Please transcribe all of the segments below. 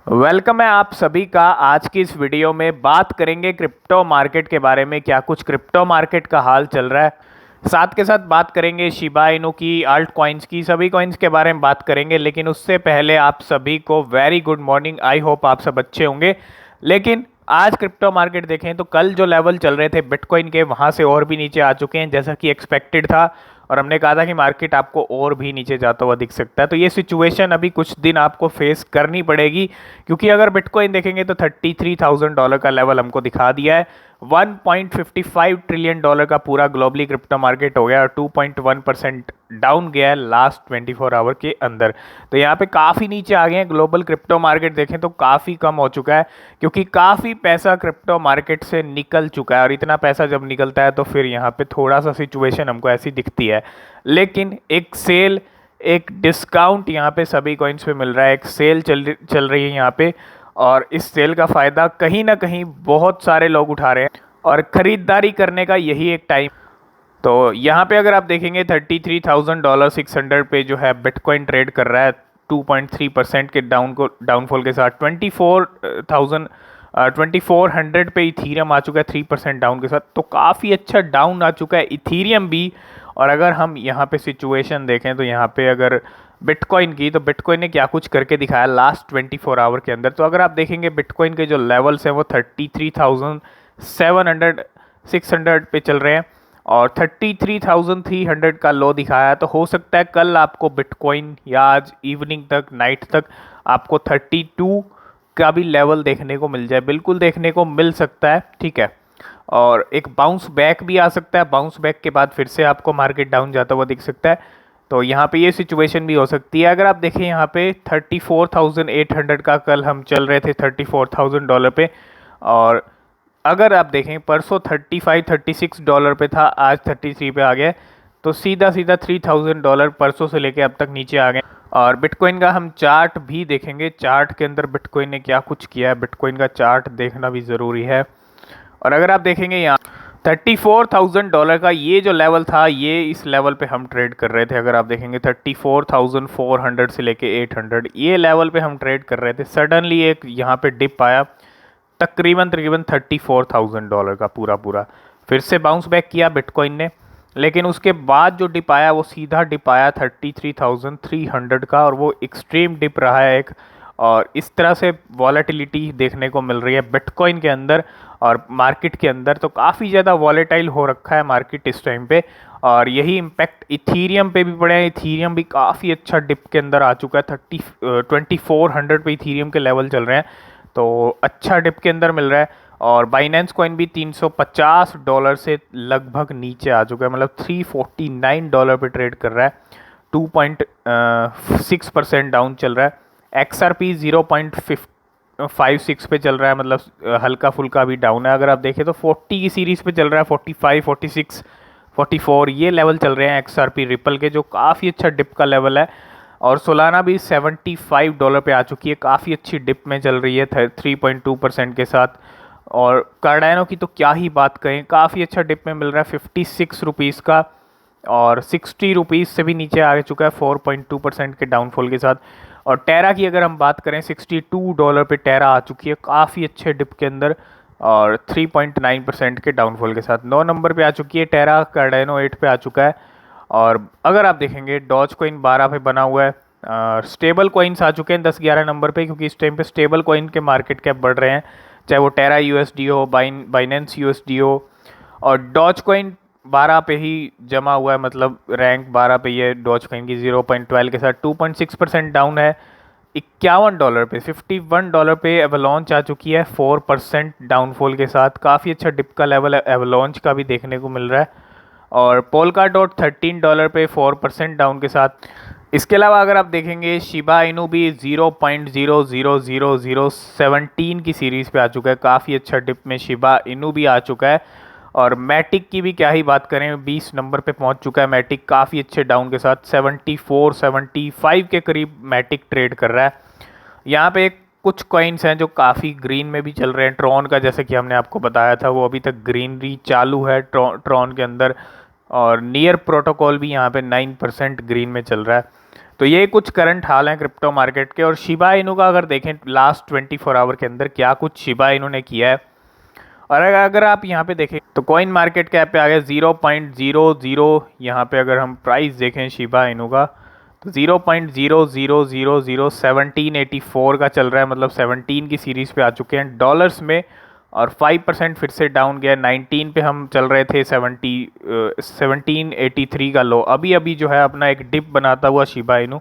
Welcome है आप सभी का। आज की इस वीडियो में बात करेंगे क्रिप्टो मार्केट के बारे में, क्या कुछ क्रिप्टो मार्केट का हाल चल रहा है। साथ के साथ बात करेंगे शिबा इनू की, आल्ट कॉइन्स की, सभी कॉइन्स के बारे में बात करेंगे। लेकिन उससे पहले आप सभी को very good morning. I hope आप सब अच्छे होंगे। लेकिन आज क्रिप्टो मार्केट देखें तो कल जो लेवल चल रहे थे बिटकॉइन के, वहाँ से और भी नीचे आ चुके हैं जैसा कि एक्सपेक्टेड था। और हमने कहा था कि मार्केट आपको और भी नीचे जाता हुआ दिख सकता है। तो ये सिचुएशन अभी कुछ दिन आपको फेस करनी पड़ेगी, क्योंकि अगर बिटकॉइन देखेंगे तो $33,000 का लेवल हमको दिखा दिया है। $1.55 ट्रिलियन का पूरा ग्लोबली क्रिप्टो मार्केट हो गया और 2.1% डाउन गया है लास्ट 24 आवर के अंदर। तो यहाँ पे काफ़ी नीचे आ गए हैं। ग्लोबल क्रिप्टो मार्केट देखें तो काफ़ी कम हो चुका है, क्योंकि काफ़ी पैसा क्रिप्टो मार्केट से निकल चुका है। और इतना पैसा जब निकलता है तो फिर यहाँ पे थोड़ा सा सिचुएशन हमको ऐसी दिखती है। लेकिन एक सेल, एक डिस्काउंट यहाँ पे सभी कॉइन्स पे मिल रहा है। एक सेल चल रही है यहाँ पे, और इस सेल का फ़ायदा कहीं ना कहीं बहुत सारे लोग उठा रहे हैं और ख़रीदारी करने का यही एक टाइम। तो यहाँ पे अगर आप देखेंगे $33,600 पे जो है बिटकॉइन ट्रेड कर रहा है 2.3% के डाउनफॉल के साथ। 2400 पे इथीरियम आ चुका है 3% डाउन के साथ। तो काफ़ी अच्छा डाउन आ चुका है इथीरियम भी। और अगर हम यहाँ पे सिचुएशन देखें तो यहाँ पे अगर बिटकॉइन की, तो बिटकॉइन ने क्या कुछ करके दिखाया लास्ट 24 आवर के अंदर। तो अगर आप देखेंगे बिटकॉइन के जो लेवल्स हैं वो 33,700 600 पे चल रहे हैं और 33,300 का लो दिखाया है। तो हो सकता है कल आपको बिटकॉइन या आज इवनिंग तक, नाइट तक आपको 32 का भी लेवल देखने को मिल जाए, बिल्कुल देखने को मिल सकता है। ठीक है, और एक बाउंस बैक भी आ सकता है। बाउंस बैक के बाद फिर से आपको मार्केट डाउन जाता हुआ दिख सकता है। तो यहाँ पे ये सिचुएशन भी हो सकती है। अगर आप देखें यहाँ पे 34,800 का कल हम चल रहे थे $34,000 पे, और अगर आप देखें परसों $35-36 पे था, आज 33 पे आ गया। तो सीधा सीधा $3,000 परसों से लेके अब तक नीचे आ गए। और बिटकॉइन का हम चार्ट भी देखेंगे, चार्ट के अंदर बिटकॉइन ने क्या कुछ किया है, बिटकॉइन का चार्ट देखना भी ज़रूरी है। और अगर आप देखेंगे यहाँ $34,000 का ये जो लेवल था, ये इस लेवल पे हम ट्रेड कर रहे थे। अगर आप देखेंगे 34,400 से लेके 800, ये लेवल पे हम ट्रेड कर रहे थे। सडनली एक यहाँ पे डिप आया, तकरीबन $34,000 का पूरा फिर से बाउंस बैक किया बिटकॉइन ने। लेकिन उसके बाद जो डिप आया वो सीधा डिप आया 33,300 का, और वो एक्सट्रीम डिप रहा है एक। और इस तरह से वॉलेटिलिटी देखने को मिल रही है बिटकॉइन के अंदर और मार्केट के अंदर। तो काफ़ी ज़्यादा वॉलेटाइल हो रखा है मार्केट इस टाइम पे। और यही इम्पैक्ट इथीरियम पे भी पड़े हैं। इथीरियम भी काफ़ी अच्छा डिप के अंदर आ चुका है। 2400 पे इथीरियम के लेवल चल रहे हैं, तो अच्छा डिप के अंदर मिल रहा है। और बाइनेंस कॉइन भी $350 से लगभग नीचे आ चुका है, मतलब $349 पे ट्रेड कर रहा है। 2.6% डाउन चल रहा है। XRP 0.56 पे चल रहा है, मतलब हल्का फुल्का भी डाउन है। अगर आप देखें तो 40 की सीरीज़ पे चल रहा है, 45, 46, 44 ये लेवल चल रहे हैं XRP रिपल के, जो काफ़ी अच्छा डिप का लेवल है। और सोलाना भी $75 पे आ चुकी है, काफ़ी अच्छी डिप में चल रही है 3.2% के साथ। और कार्डानो की तो क्या ही बात करें, काफ़ी अच्छा डिप में मिल रहा है 56 रुपीज़ का, और 60 रुपीज़ से भी नीचे आ चुका है 4.2% के डाउनफॉल के साथ। और टेरा की अगर हम बात करें $62 पे टेरा आ चुकी है, काफ़ी अच्छे डिप के अंदर और 3.9% के डाउनफॉल के साथ। 9 नंबर पे आ चुकी है टेरा, कार्डानो 8 पे आ चुका है। और अगर आप देखेंगे डॉज कॉइन 12 पे बना हुआ है। स्टेबल कॉइन्स आ चुके हैं 10-11 नंबर पे, क्योंकि इस टाइम पे स्टेबल कॉइन के मार्केट कैप बढ़ रहे हैं, चाहे वो टेरा USD हो, बाइनेंस USD हो। और डॉज कॉइन 12 पे ही जमा हुआ है, मतलब रैंक 12 पे ये डॉज कॉइन की 0.12 के साथ 2.6% डाउन है। $51 पे, $51 पे एवलॉन्च आ चुकी है 4% डाउनफॉल के साथ। काफ़ी अच्छा डिप का लेवल एवलॉन्च का भी देखने को मिल रहा है। और पोलका डॉट $13 पे 4% डाउन के साथ। इसके अलावा अगर आप देखेंगे शिबा इनू भी 0.0000017 की सीरीज़ पे आ चुका है, काफ़ी अच्छा डिप में शिबा इनू भी आ चुका है। और मैटिक की भी क्या ही बात करें, 20 नंबर पे पहुंच चुका है मैटिक, काफ़ी अच्छे डाउन के साथ। 74-75 के करीब मैटिक ट्रेड कर रहा है। यहाँ पे कुछ कॉइन्स हैं जो काफ़ी ग्रीन में भी चल रहे हैं। ट्रॉन का, जैसे कि हमने आपको बताया था, वो अभी तक ग्रीनरी चालू है ट्रॉन के अंदर। और नियर प्रोटोकॉल भी यहाँ पे 9% ग्रीन में चल रहा है। तो ये कुछ करंट हाल हैं क्रिप्टो मार्केट के। और शिबा इनू का अगर देखें लास्ट 24 आवर के अंदर क्या कुछ शिबा इनू ने किया है, और अगर आप यहाँ पे देखें तो कॉइन मार्केट कैप पे आ गया 0.00। यहाँ पे अगर हम प्राइस देखें शिबा इनू का तो 0.00001784 का चल रहा है, मतलब 17 की सीरीज़ पे आ चुके हैं डॉलर्स में। और 5% फिर से डाउन गया, 19 पे हम चल रहे थे, 1783 का लो। अभी अभी जो है अपना एक डिप बनाता हुआ शिबा इनू,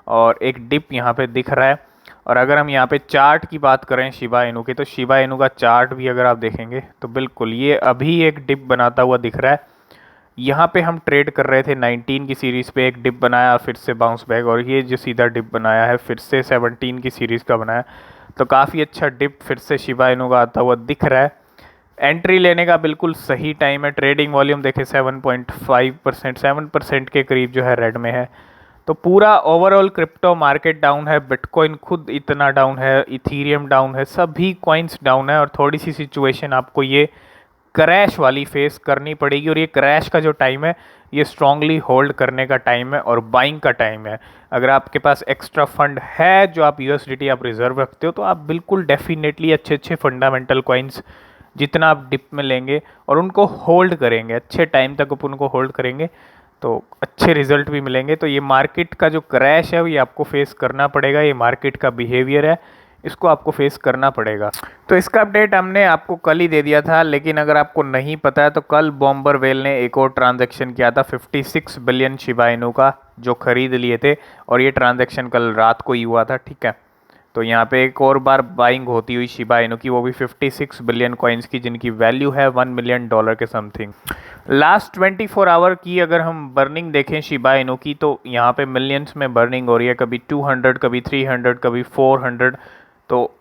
और एक डिप यहाँ पे दिख रहा है। और अगर हम यहाँ पे चार्ट की बात करें शिबा इनू की, तो शिबा इनू का चार्ट भी अगर आप देखेंगे तो बिल्कुल ये अभी एक डिप बनाता हुआ दिख रहा है। यहाँ पे हम ट्रेड कर रहे थे 19 की सीरीज़ पे, एक डिप बनाया फिर से बाउंस बैक, और ये जो सीधा डिप बनाया है फिर से 17 की सीरीज़ का बनाया। तो काफ़ी अच्छा डिप फिर से शिबा इनू का आता हुआ दिख रहा है। एंट्री लेने का बिल्कुल सही टाइम है। ट्रेडिंग वॉल्यूम देखें 7.5%, 7% के करीब जो है रेड में है। तो पूरा ओवरऑल क्रिप्टो मार्केट डाउन है, बिटकॉइन खुद इतना डाउन है, इथीरियम डाउन है, सभी कॉइन्स डाउन है। और थोड़ी सी सिचुएशन आपको ये क्रैश वाली फेस करनी पड़ेगी, और ये क्रैश का जो टाइम है ये स्ट्रांगली होल्ड करने का टाइम है और बाइंग का टाइम है। अगर आपके पास एक्स्ट्रा फंड है जो आप यूएसडीटी आप रिजर्व रखते हो, तो आप बिल्कुल डेफिनेटली अच्छे अच्छे फंडामेंटल कॉइन्स जितना आप डिप में लेंगे और उनको होल्ड करेंगे, अच्छे टाइम तक आप उनको होल्ड करेंगे तो अच्छे रिजल्ट भी मिलेंगे। तो ये मार्केट का जो क्रैश है ये आपको फेस करना पड़ेगा, ये मार्केट का बिहेवियर है, इसको आपको फेस करना पड़ेगा। तो इसका अपडेट हमने आपको कल ही दे दिया था, लेकिन अगर आपको नहीं पता है तो कल बॉम्बर वेल ने एक और ट्रांजैक्शन किया था 56 बिलियन शिबा इनू का जो खरीद लिए थे, और ये ट्रांजैक्शन कल रात को ही हुआ था, ठीक है। तो यहाँ पे एक और बार बाइंग होती हुई शिबा इनू की, वो भी 56 बिलियन कॉइन्स की, जिनकी वैल्यू है $1 मिलियन के समथिंग। लास्ट 24 आवर की अगर हम बर्निंग देखें शिबा इनू की, तो यहाँ पे मिलियंस में बर्निंग हो रही है, कभी 200, कभी 300, कभी 400। तो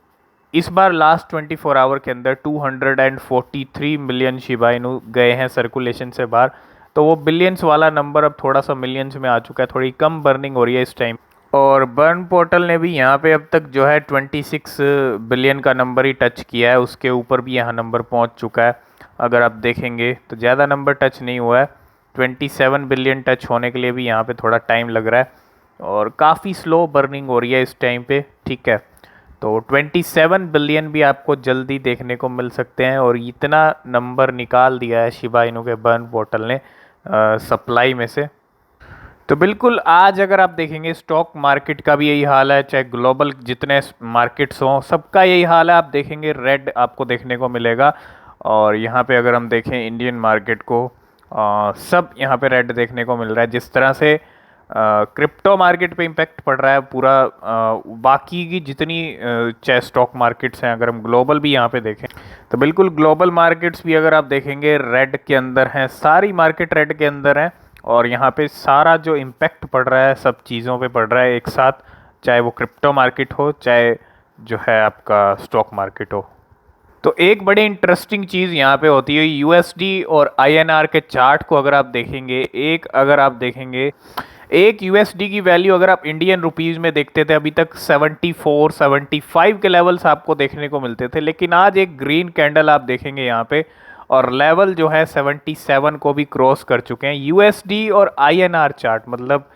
इस बार लास्ट 24 आवर के अंदर 243 मिलियन शिबा इनू गए हैं सर्कुलेशन से बाहर। तो वो बिलियंस वाला नंबर अब थोड़ा सा मिलियंस में आ चुका है, थोड़ी कम बर्निंग हो रही है इस टाइम। और बर्न पोर्टल ने भी यहाँ पे अब तक जो है 26 बिलियन का नंबर ही टच किया है, उसके ऊपर भी यहाँ नंबर पहुँच चुका है। अगर आप देखेंगे तो ज़्यादा नंबर टच नहीं हुआ है, 27 बिलियन टच होने के लिए भी यहाँ पे थोड़ा टाइम लग रहा है, और काफ़ी स्लो बर्निंग हो रही है इस टाइम पे, ठीक है। तो 27 बिलियन भी आपको जल्दी देखने को मिल सकते हैं, और इतना नंबर निकाल दिया है शिबा इनू के बर्न पोर्टल ने सप्लाई में से। तो बिल्कुल आज अगर आप देखेंगे स्टॉक मार्केट का भी यही हाल है, चाहे ग्लोबल जितने मार्केट्स हों सबका यही हाल है। आप देखेंगे रेड आपको देखने को मिलेगा, और यहाँ पे अगर हम देखें इंडियन मार्केट को सब यहाँ पे रेड देखने को मिल रहा है। जिस तरह से क्रिप्टो मार्केट पे इम्पैक्ट पड़ रहा है पूरा, बाकी की जितनी चाहे स्टॉक मार्केट्स हैं, अगर हम ग्लोबल भी यहाँ पे देखें तो बिल्कुल ग्लोबल मार्केट्स भी अगर आप देखेंगे रेड के अंदर हैं, सारी मार्केट रेड के अंदर हैं। और यहाँ पे सारा जो इम्पैक्ट पड़ रहा है सब चीज़ों पे पड़ रहा है एक साथ, चाहे वो क्रिप्टो मार्केट हो चाहे जो है आपका स्टॉक मार्केट हो। तो एक बड़ी इंटरेस्टिंग चीज़ यहाँ पे होती है यूएसडी और आईएनआर के चार्ट को अगर आप देखेंगे, एक यूएसडी की वैल्यू अगर आप इंडियन रुपीज़ में देखते थे अभी तक 74 75 के लेवल्स आपको देखने को मिलते थे, लेकिन आज एक ग्रीन कैंडल आप देखेंगे यहाँ पे, और लेवल जो है 77 को भी क्रॉस कर चुके हैं। यूएसडी और आईएनआर चार्ट, मतलब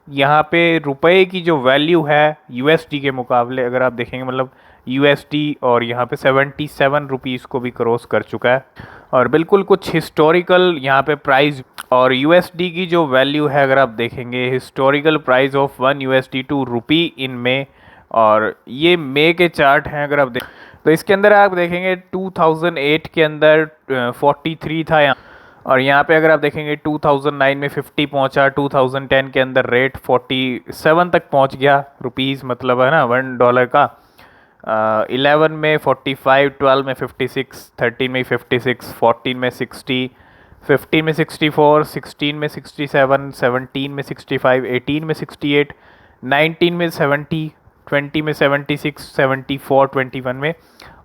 यहाँ पे रुपए की जो वैल्यू है यूएसडी के मुकाबले अगर आप देखेंगे, मतलब यूएसडी और यहाँ पे 77 रुपीज़ को भी क्रॉस कर चुका है। और बिल्कुल कुछ हिस्टोरिकल यहाँ पे प्राइस, और यूएसडी की जो वैल्यू है अगर आप देखेंगे historical price of 1 USD to rupee in May, और ये मे के चार्ट हैं अगर आप देख तो इसके अंदर आप देखेंगे 2008 के अंदर 43 था यहाँ, और यहाँ पे अगर आप देखेंगे 2009 में 50 पहुँचा, 2010 के अंदर रेट 47 तक पहुँच गया रुपीज़, मतलब है ना $1 का। 11 में 45, 12 में 56, 13 में 56, 14 में 60, 15 में 64, 16 में 67, 17 में 65, 18 में 68, 19 में 70, 20 में 76, 74, 21 में,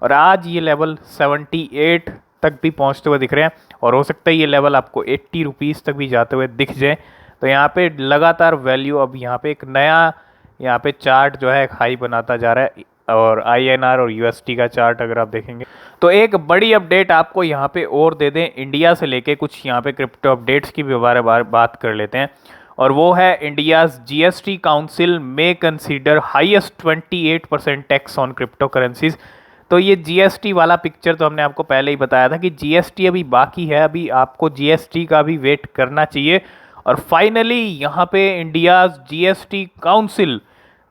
और आज ये लेवल 78 तक भी पहुंचते हुए दिख रहे हैं, और हो सकता है ये लेवल आपको 80 रुपीज़ तक भी जाते हुए दिख जाए। तो यहाँ पे लगातार वैल्यू अब यहाँ पे एक नया यहाँ पे चार्ट जो है एक हाई बनाता जा रहा है, और आईएनआर और यूएसडी का चार्ट अगर आप देखेंगे तो एक बड़ी अपडेट आपको यहाँ पे और दे दें इंडिया से लेके कुछ यहाँ पे क्रिप्टो अपडेट्स की भी बात कर लेते हैं। और वो है India's GST council may consider highest 28% tax on crypto currencies. तो ये जीएसटी वाला पिक्चर तो हमने आपको पहले ही बताया था कि जीएसटी अभी बाकी है, अभी आपको जीएसटी का भी वेट करना चाहिए। और फाइनली यहाँ पे इंडियाज जीएसटी काउंसिल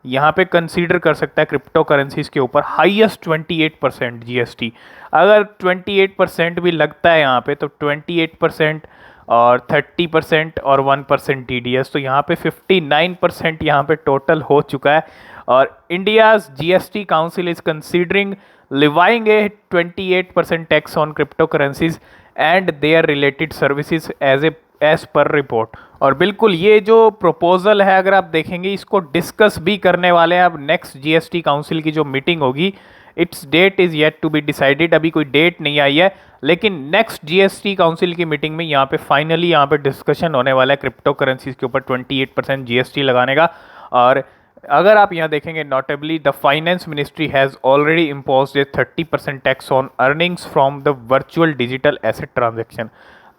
यहाँ पे कंसीडर कर सकता है क्रिप्टो करेंसीज के ऊपर हाईएस्ट 28% जीएसटी। अगर 28% भी लगता है यहाँ पे तो 28% और 30% और 1% टीडीएस, तो यहाँ पे 59% यहाँ पे टोटल हो चुका है। और India's GST council is considering levying a 28% tax on crypto currencies and their related services as per report. और बिल्कुल ये जो प्रपोजल है अगर आप देखेंगे इसको डिस्कस भी करने वाले हैं अब नेक्स्ट जीएसटी काउंसिल की जो मीटिंग होगी। Its date is yet to be decided, अभी कोई डेट नहीं आई है, लेकिन नेक्स्ट जीएसटी काउंसिल की मीटिंग में यहाँ पे फाइनली यहाँ पे डिस्कशन होने वाला है क्रिप्टो करेंसीज के ऊपर 28% जीएसटी लगाने का। और अगर आप यहाँ देखेंगे notably the finance ministry has already imposed A 30% tax on earnings from the virtual digital asset transaction.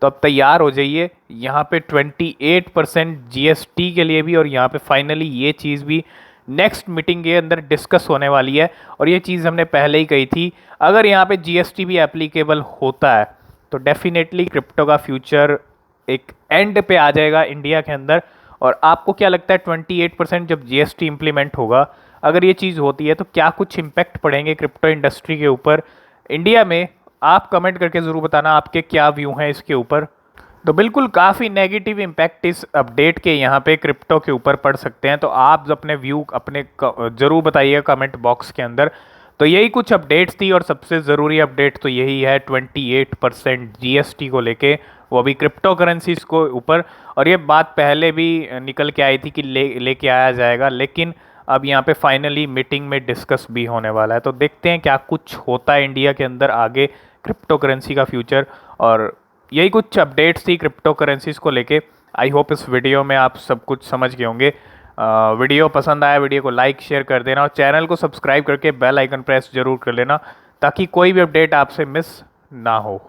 तो अब तैयार हो जाइए यहाँ पे 28% जीएसटी के लिए भी, और यहाँ पे फाइनली ये चीज़ भी नेक्स्ट मीटिंग के अंदर डिस्कस होने वाली है। और ये चीज़ हमने पहले ही कही थी, अगर यहाँ पे जीएसटी भी एप्लीकेबल होता है तो डेफिनेटली क्रिप्टो का फ्यूचर एक एंड पे आ जाएगा इंडिया के अंदर। और आपको क्या लगता है 28% जब जीएसटी इम्प्लीमेंट होगा, अगर ये चीज़ होती है तो क्या कुछ इम्पैक्ट पड़ेंगे क्रिप्टो इंडस्ट्री के ऊपर इंडिया में? आप कमेंट करके ज़रूर बताना आपके क्या व्यू हैं इसके ऊपर। तो बिल्कुल काफ़ी नेगेटिव इम्पैक्ट इस अपडेट के यहाँ पे क्रिप्टो के ऊपर पड़ सकते हैं, तो आप अपने व्यू अपने ज़रूर बताइए कमेंट बॉक्स के अंदर। तो यही कुछ अपडेट्स थी, और सबसे ज़रूरी अपडेट तो यही है 28% जीएसटी को लेके, वो भी क्रिप्टो करेंसीज को ऊपर। और ये बात पहले भी निकल के आई थी कि लेके आया जाएगा, लेकिन अब यहाँ पे फाइनली मीटिंग में डिस्कस भी होने वाला है। तो देखते हैं क्या कुछ होता है इंडिया के अंदर आगे क्रिप्टो करेंसी का फ्यूचर। और यही कुछ अपडेट्स थी क्रिप्टो करेंसीज को लेके। आई होप इस वीडियो में आप सब कुछ समझ गए होंगे। वीडियो पसंद आया वीडियो को लाइक शेयर कर देना, और चैनल को सब्सक्राइब करके बेल आइकन प्रेस जरूर कर लेना ताकि कोई भी अपडेट आपसे मिस ना हो।